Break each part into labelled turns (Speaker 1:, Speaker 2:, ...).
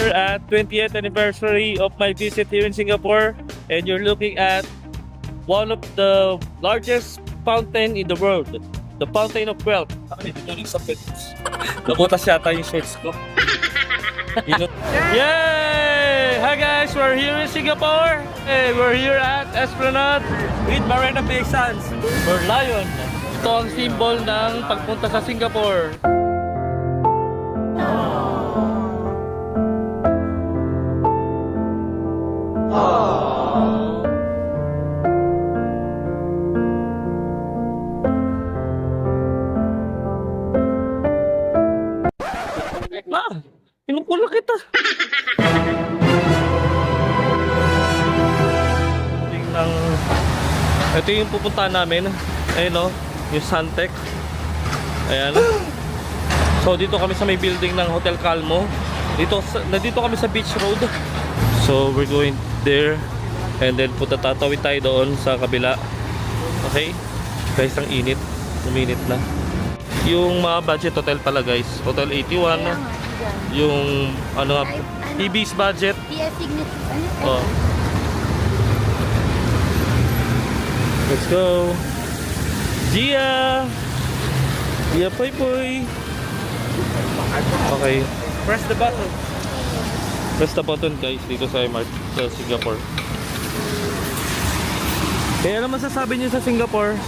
Speaker 1: here at 20th anniversary of my visit here in Singapore, and you're looking at one of the largest fountain in the world, the Fountain of Wealth. Nabutas yata yung shorts ko. Yay! Hi guys, we're here in Singapore. Hey, we're here at Esplanade with Marina Bay Sands. We're Lion. Ito ang symbol ng pagpunta sa Singapore. Pinupula kita. Ito yung pupuntahan namin. Ayun o, yung Suntec. Ayan. So dito kami sa may building ng Hotel Calmo. Nandito kami sa Beach Road. So we're going there. And then tatawid tayo doon sa kabila. Okay? Guys, ang init. Uminit na. Yung mga budget hotel pala guys. Hotel 81. Yung ano nga, EB's budget. Oh. Let's go. Gia! Gia Poy Poy! Okay. Press the button. Press the button guys dito sa MRT sa Singapore. Kaya ano masasabi niyo sa Singapore?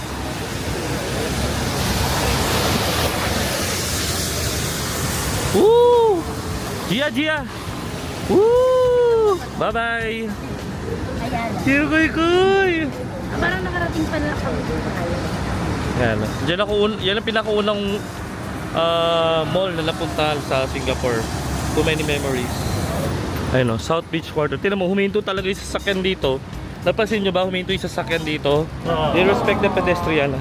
Speaker 1: Woo! Gia, Gia! Woo! Bye-bye!
Speaker 2: Ayan.
Speaker 1: Here, kuy!
Speaker 2: Parang nakarating pa na kami dito.
Speaker 1: Yan. Yan ang pinakaunang mall na napuntahan sa Singapore. Too many memories. Ayun o, South Beach Quarter. Tignan mo, huminto talaga yung sasakyan dito. Napansin nyo ba, huminto yung sasakyan dito? They respect the pedestrian.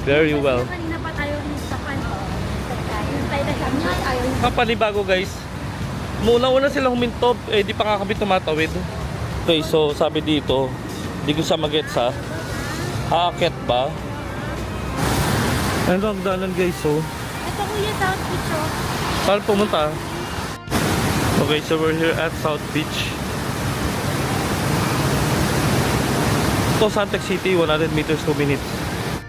Speaker 1: Very well.
Speaker 2: Kanina pa tayo sa pan. Tayo na siya.
Speaker 1: Kapanibago guys. Muna-una silang huminto, eh di pa nga kami tumatawid. Okay, so sabi dito, di ko siya mag-gets ha. Aakyat ba? Ano ang daanan guys, so?
Speaker 2: Ito kuya, South Beach oh.
Speaker 1: Saan pumunta? Okay, so we're here at South Beach. Ito, Suntec City, 100 meters 2 minutes.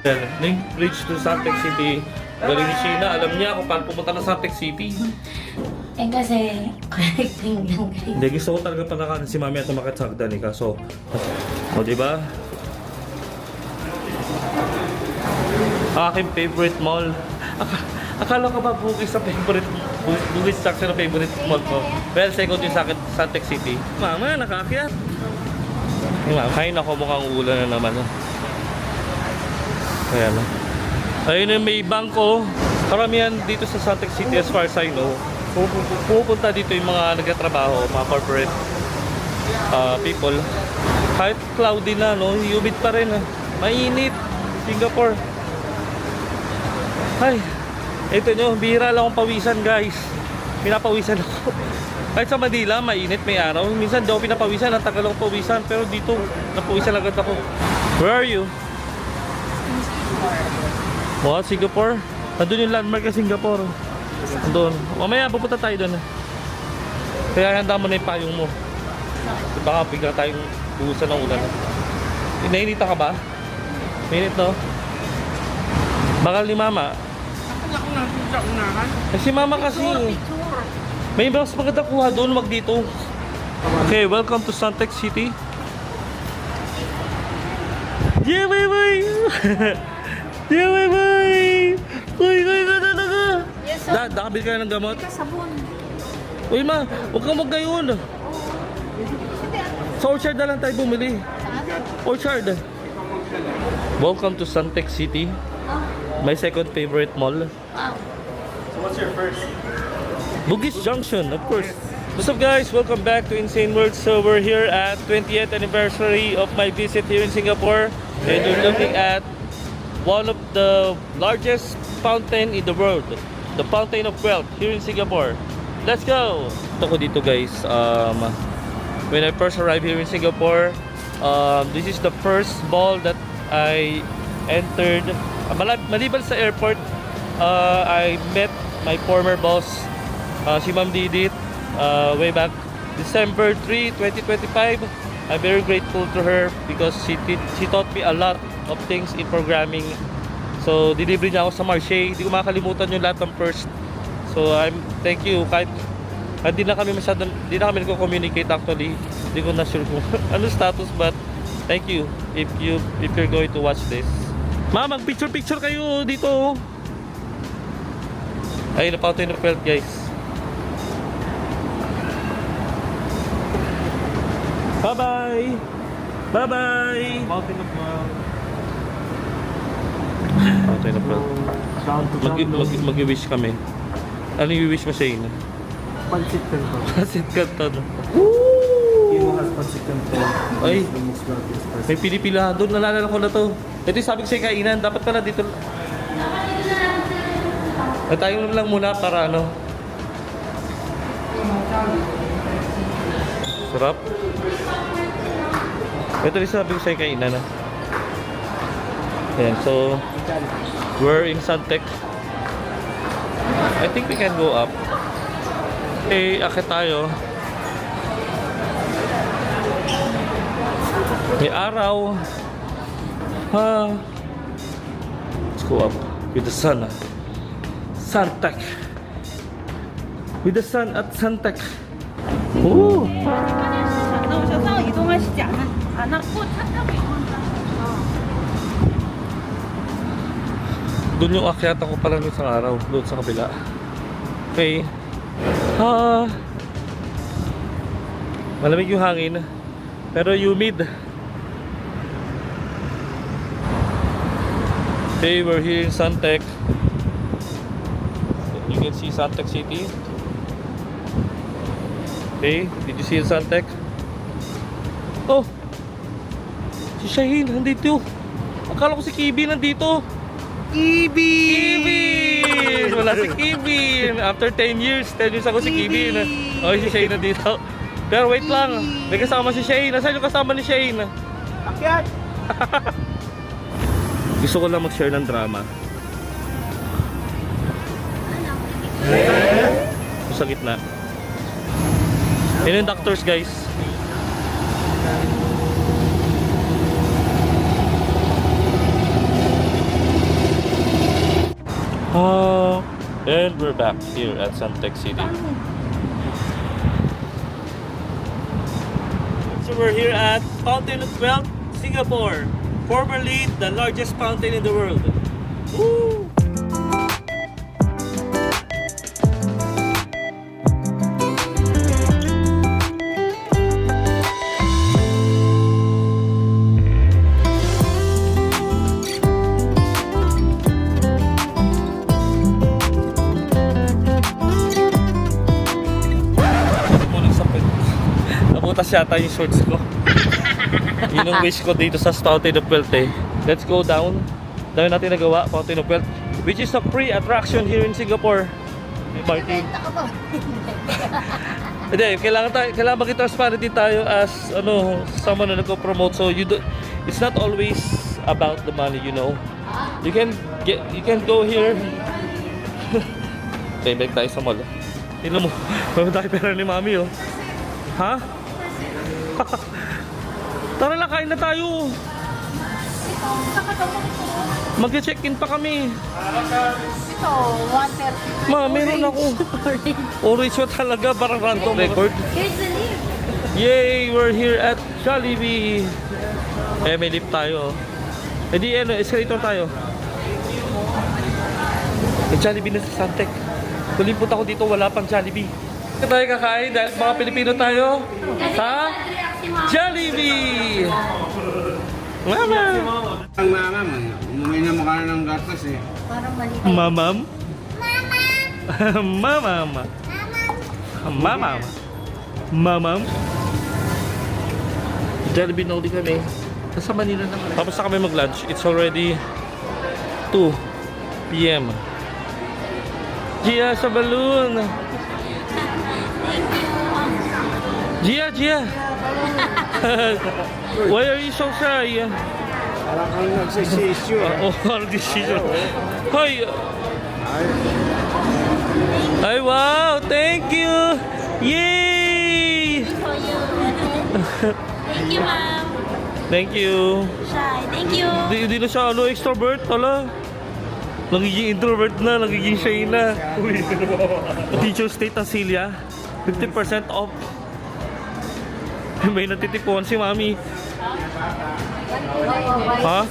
Speaker 1: Then, link bridge to Suntec City. Galing ni Sheena, alam niya kung paano pumunta ng Suntec City.
Speaker 2: Eh kasi, connecting lang guys.
Speaker 1: Hindi, gusto ko talaga panakanan si Mami at tumakit sa hagdan eh. Kaso, o diba? Aking favorite mall. Akala ko ba Bugis sa favorite, Bugis section na favorite mall ko? Well, second yung sa akin, Suntec City. Mama, nakaakyat. Kain ako, mukhang ulan na naman. Ayan. Ayun yung may bangko. Karamihan dito sa Suntec City as far as I know. Pupunta dito yung mga nagtatrabaho, mga corporate people. Kahit cloudy na, no? Humid pa rin. Mainit. Singapore. Ay, ito nyo, bihira lang akong pawisan guys. Pinapawisan ako. Kahit sa Manila, mainit, may araw. Minsan daw pinapawisan, ang tagal akong pawisan. Pero dito, napawisan agad ako. Where are you? What? Singapore? Nandun yung landmark ng Singapore. Nandun. Mamaya, pupunta tayo doon. Kaya handa mo na yung payong mo. Baka bigla tayong buhusan ng ulan. Inainita ka ba? Mainit, no? Bakal ni Mama. Eh, si Mama kasi. May mas maganda kuha doon, wag dito. Okay, welcome to Suntec City. Yeah, bye-bye! Yeah, bye-bye! Uy, ka talaga!
Speaker 2: Yes, sir.
Speaker 1: Nakabili ka ng gamot?
Speaker 2: Sabon.
Speaker 1: Uy, Ma, huwag kang maggayon. Sa Orchard na lang tayo bumili. Orchard. Welcome to Suntec City. My second favorite mall.
Speaker 2: Wow.
Speaker 1: So what's your first? Bugis Junction, of course. What's up guys? Welcome back to Insane World. So we're here at 20th anniversary of my visit here in Singapore. And we're looking at one of the largest fountain in the world. The Fountain of Wealth here in Singapore. Let's go! Ito ko dito guys. When I first arrived here in Singapore, this is the first mall that I entered. Maliban sa airport, I met my former boss, si Ma'am Didit. way back December 3, 2025. I'm very grateful to her because she taught me a lot of things in programming. So, delivery niya ako sa Marche. Hindi ko makakalimutan yung lahat ng first. So, thank you. Kahit hindi na kami nagko-communicate actually. Hindi ko na sure kung ano status, but thank you if you're going to watch this. Ma, mag-picture kayo dito. Ay, napautoy na felt, guys. Bye-bye! Bye-bye!
Speaker 3: Mountain of
Speaker 1: Pautoy na felt.
Speaker 3: down to
Speaker 1: Mag-wish kami. Ano yung wish mo, Shane?
Speaker 3: Pancit Canton.
Speaker 1: Pasit ka to.
Speaker 3: Imo has Pancit Canton.
Speaker 1: Ay.
Speaker 3: The most loveliest person.
Speaker 1: May pili-pila doon, nalala ko na to. Ito yung sabi ko sa'yo kainan, dapat pala dito. Tayo lang muna para ano. Sarap. Ito yung sabi ko sa'yo kainan. Ayan, so we're in Suntec. I think we can go up. Okay, akit tayo. May araw. Let's go up with the sun. Suntec. With the sun at Suntec. Ooh.
Speaker 2: 那我想上移动是讲的啊，那不他没有。
Speaker 1: Doon yung akyat ako pala ng isang araw. Doon sa kabila. Okay. Malamig yung hangin. Pero humid. Okay, we're here in Suntec. You can see Suntec City. Okay, did you see Suntec? Oh! Si Shaheen, nandito. Akala ko si Kibi nandito. Kibin! Wala si Kibin! After 10 years ako si Kibin. Oh, si Shane na dito. Pero wait lang, may kasama si Shane. Nasaan yung kasama ni Shane?
Speaker 3: Akyat!
Speaker 1: Gusto ko lang mag-share ng drama. Sa gitna. Yun yung doctors, guys. And we're back here at Suntec City. So we're here at Fountain of Wealth, Singapore. Formerly the largest fountain in the world. Woo! Nabutas yata yung shorts ko. Yun ang wish ko dito sa Fountain of Wealth eh. Let's go down. Dahil natin nagawa, Fountain of Wealth, which is a free attraction here in Singapore. Martin. Hindi, kailangan maging transparent din tayo as someone na nagko-promote. So it's not always about the money, you know. You can go here. Okay, balik tayo sa mall. Tingnan mo, may tayo pera ni Mami oh. Ha? Tara lang, kain na tayo. Mag-check-in pa kami.
Speaker 2: Ito, 130.
Speaker 1: Ma, meron ako. Orange yun talaga, parang random record.
Speaker 2: Here's the lift.
Speaker 1: Yay! We're here at Jollibee. Eh, may lift tayo. Eh di, escalator tayo. May Jollibee na sa Suntec. Kulimpot ako dito, wala pang Jollibee. Ito tayo kakain dahil mga Pilipino tayo sa Jollibee! Mama!
Speaker 4: Ang mamam, umuwi na mukha ng gatas eh.
Speaker 2: Parang mali.
Speaker 1: Mamam? Mamam! Mamam! Mamam! Jollibee na ulit kami. Nasa Manila naman. Tapos na kami mag-lunch. It's already 2 p.m. Gia sa balloon! Gia! Why are you so shy?
Speaker 4: Parang kang nagsisisyo eh.
Speaker 1: Oh, all decision. Hi! Ay, wow! Thank you! Yay!
Speaker 2: For you. Thank you, ma'am.
Speaker 1: Thank you.
Speaker 2: Shy. Thank you.
Speaker 1: Di na siya extrovert, hala. Nagiging introvert na, nagiging shy na. Teacher State Asilia, 50% off. May natitipuan si Mami. Ha?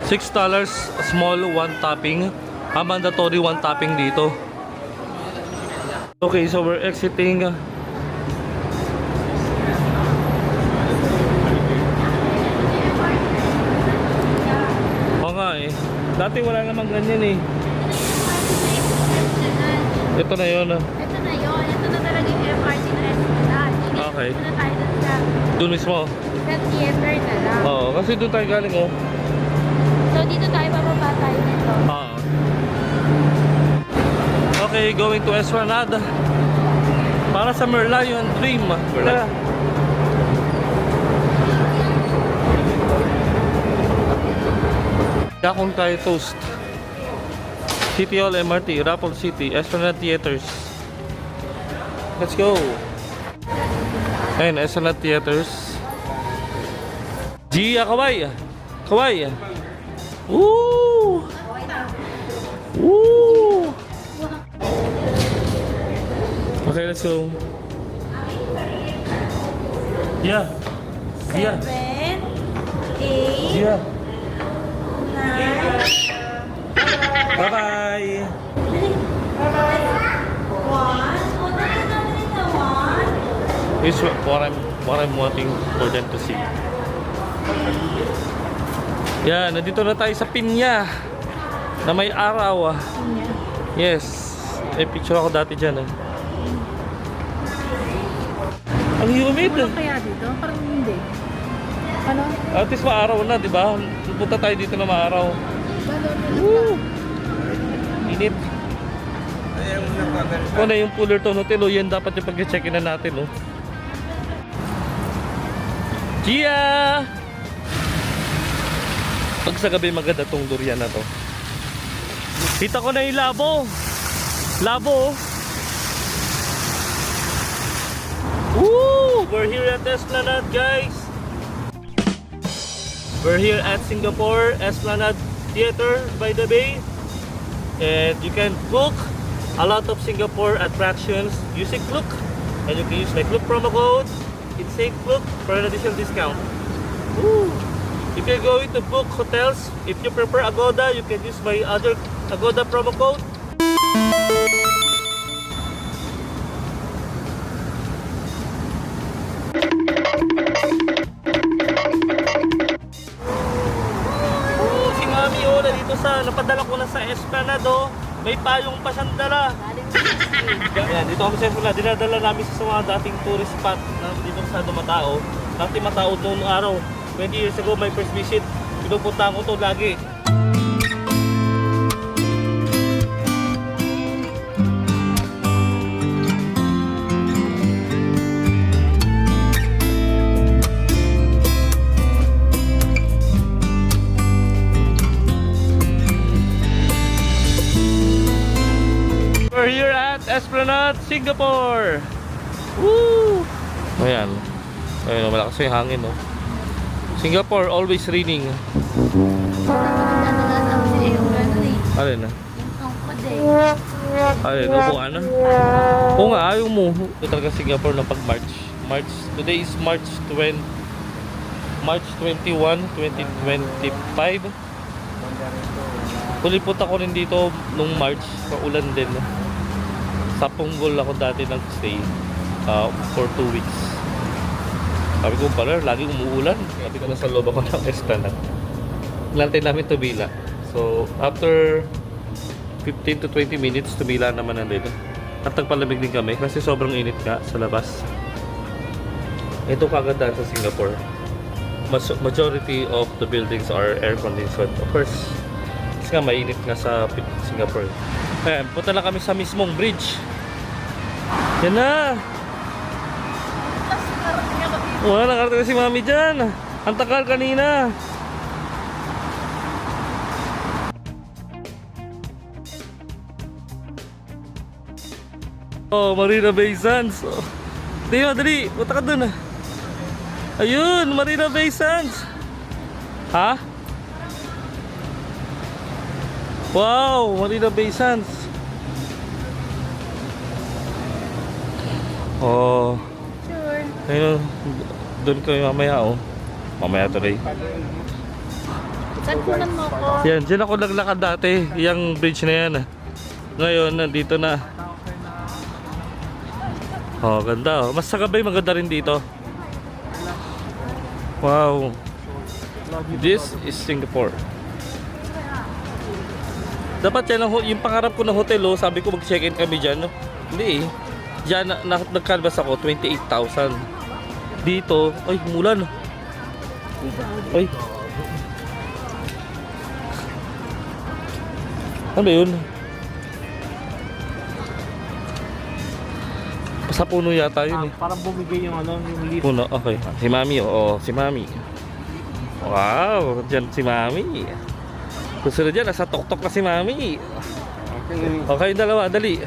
Speaker 1: $6 small, 1 topping. Mandatory 1 topping dito. Okay, so we're exiting. Oo nga eh. Dati wala namang ganyan eh. Ito na yun.
Speaker 2: Ito na yun. Ito na talaga yung MRT na restaurant.
Speaker 1: Okay.
Speaker 2: Ito na tayo dun sa
Speaker 1: Doon mismo.
Speaker 2: theater na lang.
Speaker 1: Oo, kasi doon tayo galing oh.
Speaker 2: So dito tayo bababa tayo nito.
Speaker 1: Ah. Okay, going to Esplanade. Para sa Merlion Dream. Tara. Yakong tayo toast. City Hall MRT, Rapol City, Esplanade Theaters. Let's go. Ayun, Esplanade Theaters. Gia, kaway. Kaway. Woo! Woo! Okay, let's go. Yeah. Yeah.
Speaker 2: 7, 8,
Speaker 1: Yeah.
Speaker 2: 9,
Speaker 1: Bye-bye.
Speaker 2: 1. Oh, dali na 1.
Speaker 1: Here's what I'm wanting for them to see. Yan, nandito na tayo sa Pinya na may araw. Yes. May picture ako dati dyan. Ang humid.
Speaker 2: Kaya dito? Parang hindi. Ano?
Speaker 1: At least maaraw na, di ba? Punta tayo dito na maaraw. Woo! Init. Kung na yung Fullerton Hotel, oh, yan dapat yung pag-check-in na natin, oh. Gia! Pag sa gabi maganda tong durian na to. Kita ko na yung labo. Labo, oh. Woo! We're here at Esplanade, guys. We're here at Singapore Esplanade Theater by the Bay. And you can book a lot of Singapore attractions using Klook. And you can use my Klook promo code, Insane Klook, for an additional discount. Woo! If you're going to book hotels, if you prefer Agoda, you can use my other Agoda promo code. Si Mami, oh, dito sa, napadala ko na sa Esplanade, oh. May payong pa siyang dala. Yan, dito kami sa Esplanade, dinadala namin sa mga dating tourist spot na dito sa Matao. Dati Matao noong araw, 20 years ago, my first visit, pinupunta ko to lagi. We're here at Esplanade, Singapore! Woo! Ayan. Ayun, malakas yung hangin, no? Singapore, always raining. Alin na? Alin, upuan na? Oo nga, ayaw mo. Ito talaga Singapore na pag-March. Today is March 21, 2025. Huli punta ko rin dito nung March, paulan din. Sa Punggol ako dati nag-stay for 2 weeks. Sabi ko pala, lagi umuulan. Sabi ko nasa loob ako ng Esplanade. Nantay namin tumila. So, after 15 to 20 minutes, tumila naman nandito. At nagpalamig din kami kasi sobrang init nga sa labas. Ito kaganda sa Singapore. Majority of the buildings are air-conditioned. Of course, kasi nga mainit nga sa Singapore. Ayan, punta na kami sa mismong bridge. Yan na! Wala, nakarating na si Mami dyan. Ang takal kanina. Oh, Marina Bay Sands. Oh. Dali, dali. Punta ka dun ah. Ayun, Marina Bay Sands. Ha? Wow, Marina Bay Sands. Oh.
Speaker 2: Sure.
Speaker 1: Ayun, doon kayo mamaya oh. Mamaya tuloy.
Speaker 2: Saan kunan mo ako?
Speaker 1: Yan, dyan ako naglakad dati. Yung bridge na yan. Ngayon, nandito na. Oh, ganda oh. Mas sa gabay maganda rin dito. Wow. This is Singapore. Dapat yan yung pangarap ko na hotel oh. Sabi ko mag-check-in kami dyan. No? Hindi eh. Diyan nag-canvas ako 28,000. Dito, ay mulan. Ay. Ano ba yun? Sa puno yata yun eh.
Speaker 3: Parang bumigay yung ano, yung leaf.
Speaker 1: Puno, okay. Si Mami, oo, si Mami. Wow, dyan si Mami. Gusto na dyan, nasa tok-tok na si Mami. Okay, dalawa, dali.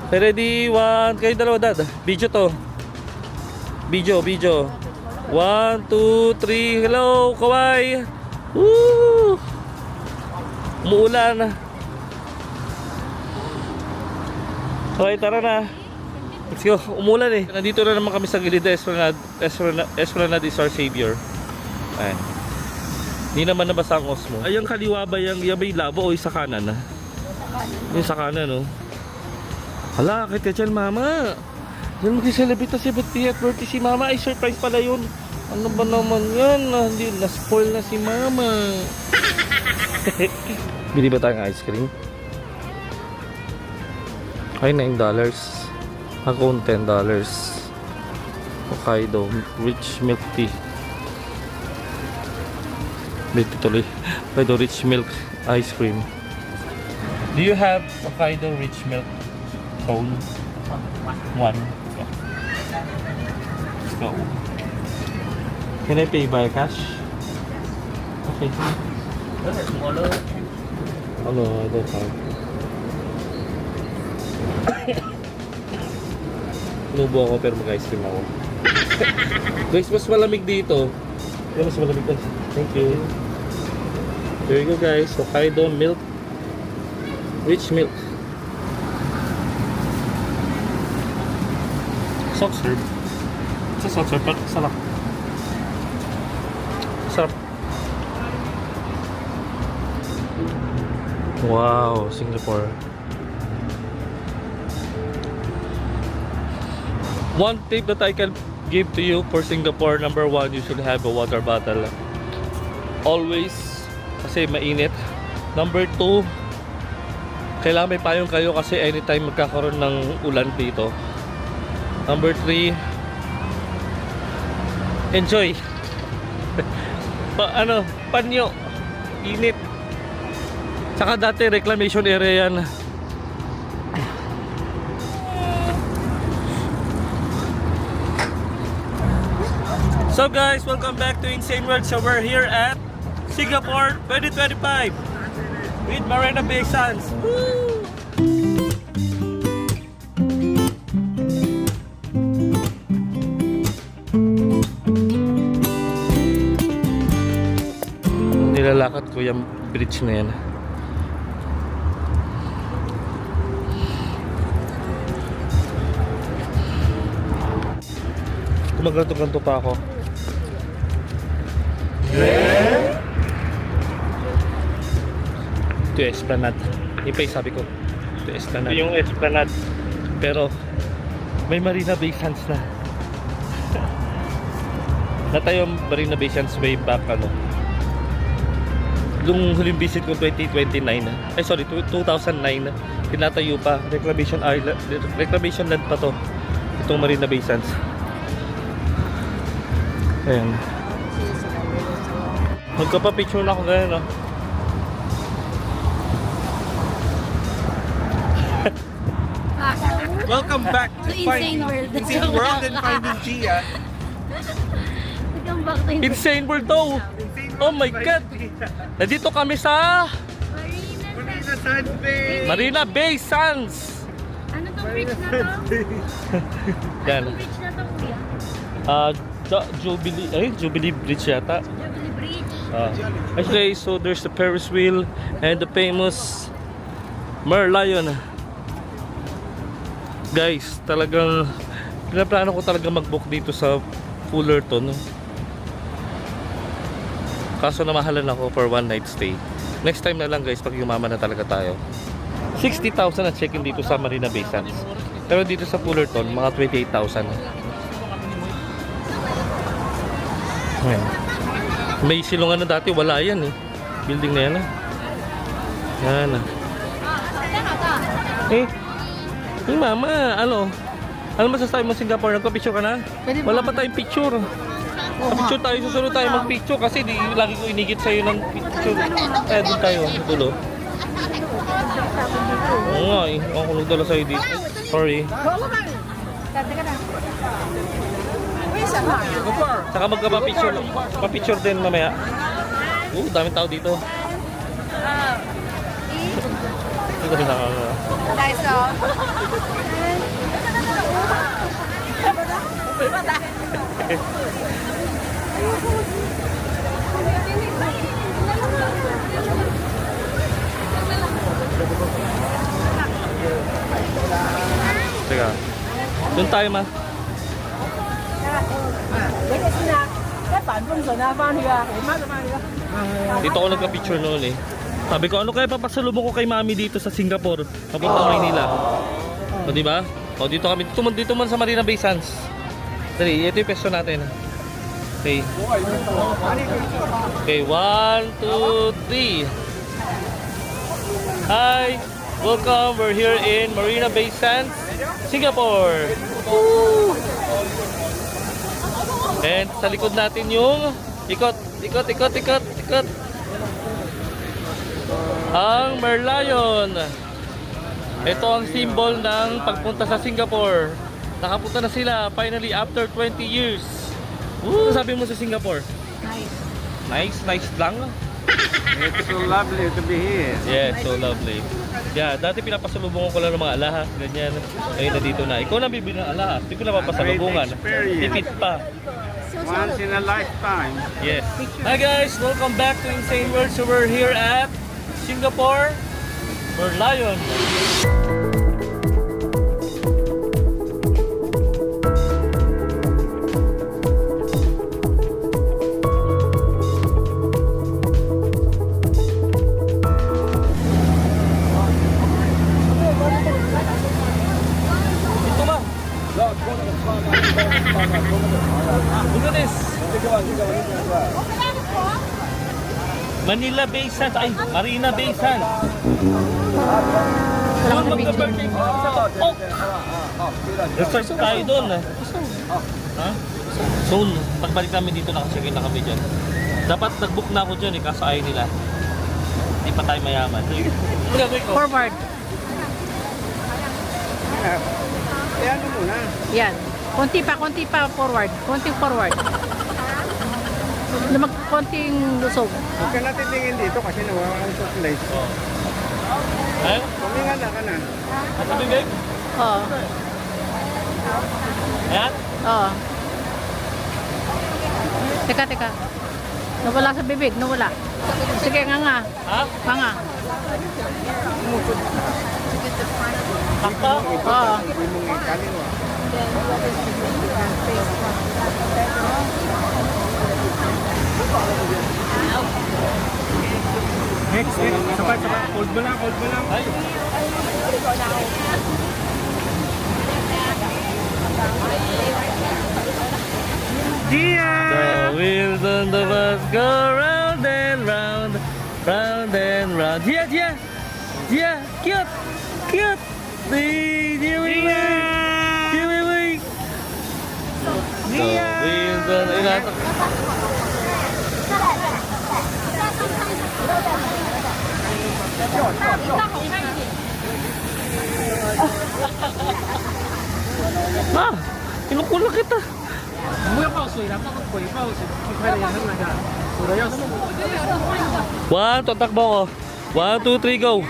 Speaker 1: Ready, one, kayo dalawa, dad. Video to. Video. 1, 2, 3, hello, kaway. Woo! Umuulan. Okay, tara na. Let's go. Umulan eh. Nandito na naman kami sa gilid Esplanade is our savior. Ayan. Hindi naman nabasa ang osmo. Ay, yung kaliwa ba yung may labo o yung sa kanan? Yung sa kanan, no? Hala, akit ka dyan, mama. Yan mag-celebrate na si Betty at birthday si mama. Ay, surprise pala yun. Ano ba naman yan? Hindi, na-spoil na si mama. Bili ba tayong ice cream? Ay, $9. Ako $10. Hokkaido rich milk tea. Dito tuloy. Hokkaido rich milk ice cream. Do you have Hokkaido rich milk cone? One. Yeah. Let's go. Can I pay by cash? Okay. Oh no, I don't have. Inubo ako pero mag-ice cream ako. Guys, mas malamig dito. Yeah, mas malamig dito. Thank you. There you go guys. Hokkaido milk. Rich milk. Soft serve. It's a soft serve, but sarap. Sarap. Wow, Singapore. One tip that I can give to you for Singapore, number one, you should have a water bottle. Always, kasi mainit. Number two, kailangan may payong kayo kasi anytime magkakaroon ng ulan dito. Number three, enjoy. Panyo, init. Tsaka dati reclamation area yan. So guys, welcome back to Insane World. So we're here at Singapore 2025 with Marina Bay Sands. Woo! Nilalakad ko yung bridge na yan. Kumaganto-ganto pa ako. Ito yung Esplanade. Ipay sabi ko. Ito yung Esplanade. Ito yung Esplanade. Pero may Marina Bay Sands na. Natayo yung Marina Bay Sands way back Nung huling visit ko 2029 ay sorry 2009 tinatayo pa. Reclamation land pa to. Itong Marina Bay Sands. Ayan. Magkapapicture na ako ganyan
Speaker 3: Welcome back to
Speaker 2: Insane World.
Speaker 3: Insane World and Finding Gia.
Speaker 2: Welcome back to
Speaker 1: Insane World daw. Oh my God. Nandito kami sa
Speaker 2: Marina
Speaker 3: Marina Sands Bay.
Speaker 1: Marina Bay Sands.
Speaker 2: Ano to? bridge na to?
Speaker 1: Yan.
Speaker 2: Anong bridge na to, kuya?
Speaker 1: Jubilee Bridge yata.
Speaker 2: Jubilee Bridge.
Speaker 1: Okay, so there's the Ferris wheel and the famous Merlion. Guys, talagang pinaplano ko talaga mag-book dito sa Fullerton. Kaso namahalan ako for one night stay. Next time na lang guys, pag yumaman na talaga tayo. 60,000 ang check-in dito sa Marina Bay Sands. Pero dito sa Fullerton, mga 28,000. Ayan. May silungan na dati, wala yan eh. Building na yan ah. Yan ah. Eh, hey mama, ano masasabi mo Singapore? Nagpa-picture ka na? Wala pa tayong picture. Picture tayo, susunod tayo mag-picture kasi di lagi ko inigit sa'yo ng picture. Kaya doon tayo, tulo. Oo nga eh, ako nagdala sa'yo dito. Sorry. Saka magka-picture din mamaya. Daming tao dito. Ito rin ako. Teka. Doon tayo ma. Dito ako nagka-picture noon eh. Sabi ko, ano kaya papasalubong ko kay mami dito sa Singapore? Papunta Maynila. O diba? O dito kami, dito man sa Marina Bay Sands. Dali, ito yung pesto natin. Okay. Okay, 1, 2, 3. Hi! Welcome! We're here in Marina Bay Sands, Singapore! Woo! And sa likod natin yung ikot. Ang Merlion. Ito ang symbol ng pagpunta sa Singapore. Nakapunta na sila finally after 20 years. Ano sabi mo sa Singapore? Nice lang.
Speaker 4: It's so lovely to be here.
Speaker 1: Yeah, so lovely. Yeah, dati pinapasalubungan ko lang ng mga alahas, ganyan. Ngayon na dito na. Ikaw na bibili ng alahas, hindi ko na papasalubungan. Tipid pa.
Speaker 4: Once in a lifetime.
Speaker 1: Yes. Hi guys, welcome back to Insane World. So we're here at Singapore Merlion. Look at this. Manila Bay Sands. Ay, Marina Bay Sands. Doon magka-birthday ko sa Tokpok. Research tayo doon. Ha? Soon, pagbalik namin dito nakacheck-in na kami dyan. Dapat nag-book na ako dyan eh, kaso ayaw nila. Hindi pa tayo mayaman. Ano gagawin ko?
Speaker 5: Forward.
Speaker 4: Ayan mo muna.
Speaker 5: Yan. Konti pa forward. Konting forward. Konting lusog.
Speaker 4: Huwag ka natin tingin dito kasi nawawala sa place.
Speaker 1: Eh?
Speaker 4: Pumingala ka na.
Speaker 1: At sa bibig?
Speaker 5: Oo.
Speaker 1: Ayan?
Speaker 5: Oo. Teka. Nawala sa bibig. Nawala. Sige, nga.
Speaker 1: Ha?
Speaker 5: Nga.
Speaker 1: Sakto?
Speaker 5: Oo.
Speaker 4: Hindi mong ikaliwa.
Speaker 3: Next. Sapat. Hold mo lang.
Speaker 1: Ay.
Speaker 3: Gia!
Speaker 1: The wheels on the bus go round and round, round and round. Gia, cute. Here we go. The wheels on the kinukulak kita.
Speaker 3: 不要报水了，那个鬼报水，就快点上来的，走的要死。
Speaker 1: One, tatakbo ko. 1, 2, 3, go.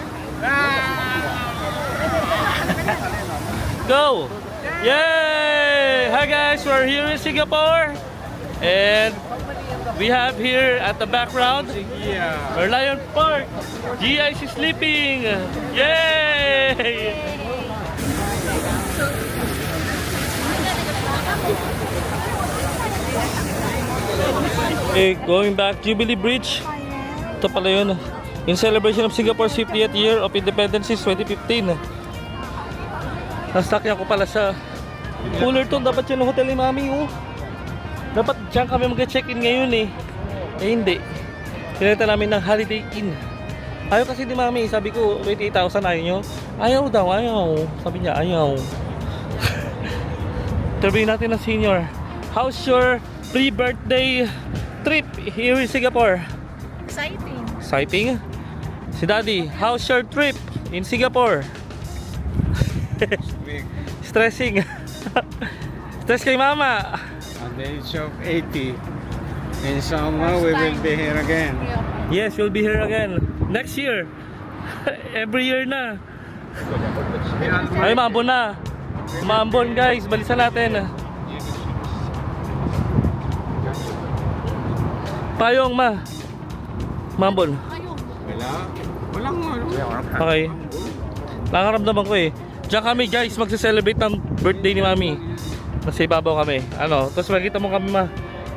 Speaker 1: go! Yay! Hi guys, we're here in Singapore. And we have here at the background our Lion Park. GI is sleeping. Yay! Going back, Jubilee Bridge. Ito pala yun. In celebration of Singapore's 50th year of independence since 2015. Nasakyan ko pala sa Fullerton. Dapat yun ang hotel ni Mami, oh. Dapat dyan kami mag-check-in ngayon eh. Eh hindi. Pinalitan namin ng Holiday Inn. Ayaw kasi ni Mami. Sabi ko, 28,000 ayaw nyo. Ayaw daw, ayaw. Sabi niya, ayaw. Interviewin natin ng senior. How's your pre-birthday trip here in Singapore?
Speaker 5: Exciting.
Speaker 1: Exciting? Si Daddy, how's your trip in Singapore? Stressing. Stress kay Mama.
Speaker 4: At the age of 80, in summer we will be here again.
Speaker 1: Yes, we'll be here again next year. Every year na. Ay, maambon na. Maambon guys, balisan natin. Payong ma. Maambon.
Speaker 4: Wala. Walang ano.
Speaker 1: Okay. Nangaramdaman ko eh. Diyan kami guys, magse-celebrate ng birthday ni Mami. Nasa ibabaw kami. Ano, tapos makikita mo kami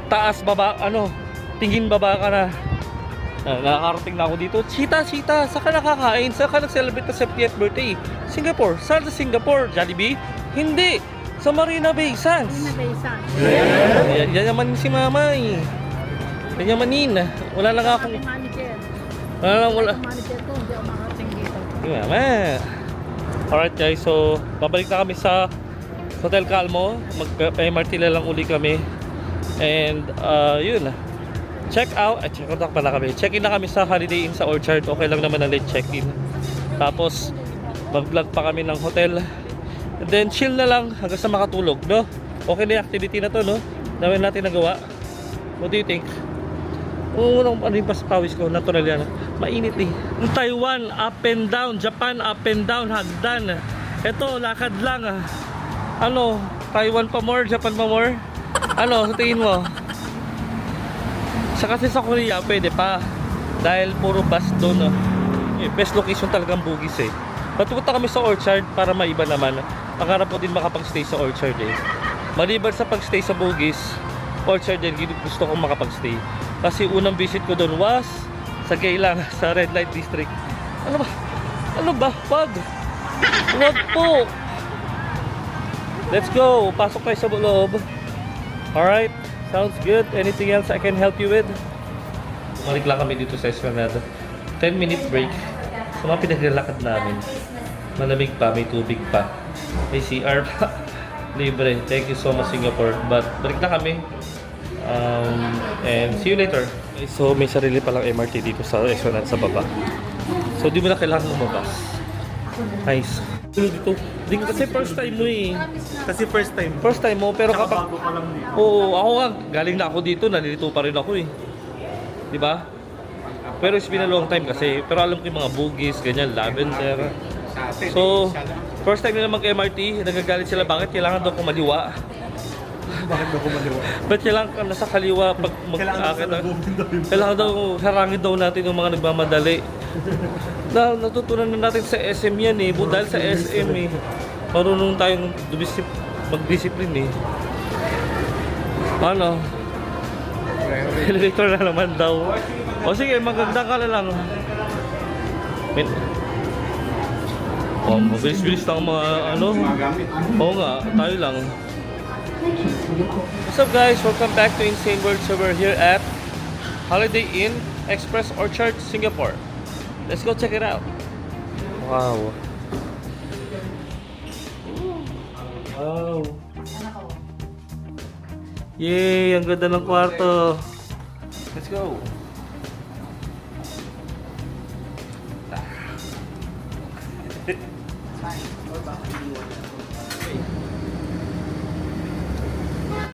Speaker 1: taas, baba, ano, tingin baba ka na. Nakakarating na ako dito. Chita, saan ka nakakain? Saan ka nag-celebrate ng 70th birthday? Singapore. Saan sa Singapore? Jollibee? Hindi. Sa Marina Bay Sands.
Speaker 5: Nabaisan.
Speaker 1: Yayaman si Mama eh. Yayamanin. Wala lang akong...
Speaker 5: Manager.
Speaker 1: Wala.
Speaker 5: Manager ko, hindi ako makarating dito.
Speaker 1: Si Mama. Alright guys, so babalik na kami sa Hotel Calmo. Mag-MRT na lang uli kami. And yun. Check out pa na kami. Check-in na kami sa Holiday Inn sa Orchard. Okay lang naman ang late check-in. Tapos mag-vlog pa kami ng hotel. And then chill na lang hanggang sa makatulog, no? Okay na yung activity na to, no? Dami natin nagawa. What do you think? Unang ano yung paspawis ko, natural yan. Mainit eh. Taiwan, up and down. Japan, up and down. Hagdan. Ito, lakad lang ah. Ano, Taiwan pa more, Japan pa more? Ano, sa tingin mo? Kasi sa Korea, pwede pa. Dahil puro bus doon. Best location talagang Bugis eh. Patupunta kami sa Orchard para maiba naman. Pangarap ko din makapag-stay sa Orchard eh. Maliban sa pag-stay sa Bugis, Orchard din gusto kong makapag-stay. Kasi unang visit ko doon was sa Geylang, sa Red Light District. Ano ba? Ano ba? Wag po! Let's go! Pasok tayo sa loob. Alright, sounds good. Anything else I can help you with? Bumalik lang kami dito sa Esplanade. 10-minute break. Sa mga pinaglalakad namin. Malamig pa, may tubig pa. May CR pa. Libre. Thank you so much Singapore. But balik na kami. And see you later. Okay, so may sarili palang MRT dito sa Esplanade sa baba. So di mo na kailangan lumabas. Nice. Dito. Kasi first time mo eh.
Speaker 6: Kasi first time.
Speaker 1: First time mo, pero kapag...
Speaker 6: Bago pa lang dito.
Speaker 1: Oo, ako nga, galing na ako dito, nalilito pa rin ako eh. Di ba? Pero it's been a long time kasi, pero alam ko yung mga Bugis, ganyan, lavender. So, first time nila mag-MRT, nagagalit sila, bakit kailangan daw kumaliwa?
Speaker 6: Bakit ba kumaliwa?
Speaker 1: Ba't kailangan ka nasa kaliwa pag mag-akit? Kailangan daw, harangin daw natin yung mga nagmamadali. Natutunan na natin sa SM yan eh, dahil sa SM eh. Marunong tayong mag-discipline eh. Ano? Elevator na naman daw. O sige, maganda ka na lang. Oh, mabilis-bilis lang mga ano. Oo nga, tayo lang. What's up guys? Welcome back to Insane World. So we're here at Holiday Inn Express Orchard, Singapore. Let's go check it out. Wow. Wow. Yay! Ang ganda ng kwarto. Let's go.